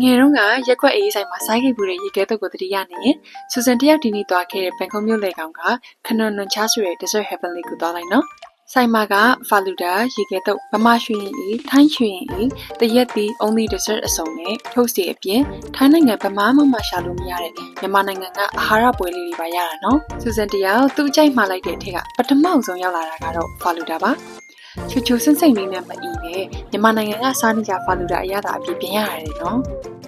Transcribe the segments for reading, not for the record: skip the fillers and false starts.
ငယ်တုန်းကရက်ကွက်အေးဆိုင်မှာစိုက်ခဲ့ဘူးတဲ့ရေခဲတုပ်ကိုတတိယနေဆူဇန်တယောက်ဒီနေ့သွားခဲ့တဲ့ဘန်ကုတ်မြို့လေကောင်ကခနွန်နွန်ချားဆိုတဲ့ dessert heavenly ကိုသွားလိုက်နော်ဆိုင်မှာကဖာလူဒါရေခဲတုပ်ဗမာရွှေရင်အေးထိုင်းရွှေရင်အေးတရက်သီး only dessert အစုံနဲ့ထုတ်စီအပြင်ထိုင်းနိုင်ငံဗမာမှရှာလို့မရတဲ့မြန်မာနိုင်ငံကအာဟာရပွဲလေးတွေပါရတာနော်ဆူဇန်တယောက်သူ့အကြိုက်မှာလိုက်တဲ့အထက်ကပထမဆုံးရောက်လာတာကတော့ဖာလူဒါပါချူချူဆင့်စိမ့်လေးနဲ့မအီးနဲ့မြန်မာနိုင်ငံကစားနေကြဖာလူဒါအရသာအပြည့်ပြင်ရတယ်နော်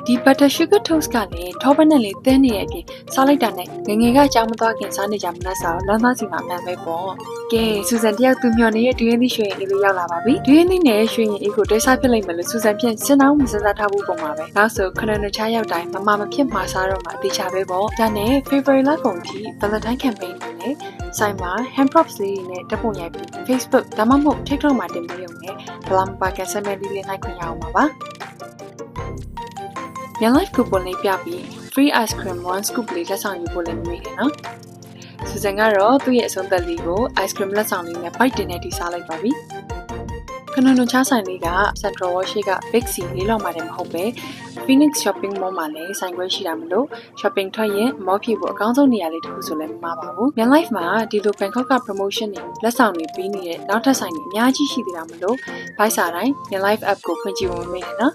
ဒီ butter sugar toast ကလည်းထောပတ်နဲ့လေးသင်းနေတဲ့အပြင်စားလိုက်တာနဲ့ငငယ်ကကြောင်မသွားခင်စားနေကြမနှက်စားလမ်းသားစီမှာအမှန်ပဲပေါ့ကဲဆူဇန်တယောက်သူမျှော်နေတဲ့ဒွေးရင်းသီးရွှေရင်အေးလေးရောက်လာပါပြီဒွေးရင်းသီးနဲ့ရွှေရင်အေးကိုတွဲစားဖြစ်လိုက်မယ်လို့ဆူဇန်ဖြင့်စဉ်းတောင်းမစဉ်းစားထားဘူးပုံမှာပဲနောက်ဆိုခဏနှစ်ခြားရောက်တိုင်းမမဖြစ်မှာစားတော့မှအသေးချပဲပေါ့ဒါနဲ့ February လကုန်ထိ Valentine campaign နဲ့ဆိုင်မှာ hand props လေးနဲ့တပ်ပုံရိုက်ပြီး Facebook ဒါမှမဟုတ် TikTok မှာတင်ပေးရုံနဲ့ဘလာမပါကန်ဆယ်မဲလေးလေးနိုင်ခွင့်ရအောင်ပါ Young Life coupon လေးပြပြီး free ice cream 1 scoop လေးလက်ဆောင်ယူဖို့လည်းမြင်နေနော်ဆူဇန်ကတော့သူ့ရဲ့အဆုံးသက်လေးကို ice cream လက်ဆောင်လေးနဲ့ bite တင်နဲ့တီးစားလိုက်ပါပြီခနွန်နွန်ချားဆိုင်လေးက Central World ရှိက Big C လေးလောက်မှတည်းမဟုတ်ပဲ Phoenix Shopping Mall မှာလည်းဆိုင်ခွဲရှိတာမလို့ shopping ထွက်ရင်မော်ဖြည့်ဖို့အကောင်းဆုံးနေရာလေးတစ်ခုဆိုလည်းမမှားပါဘူး Young Life မှာဒီလို Bangkok က promotion တွေလက်ဆောင်တွေပေးနေတဲ့နောက်ထပ်ဆိုင်တွေအများကြီးရှိသေးတာမလို့ ဘိုက်စာတိုင်း Young Life app ကိုဖွင့်ကြည့်ဝင်မေးနေနော်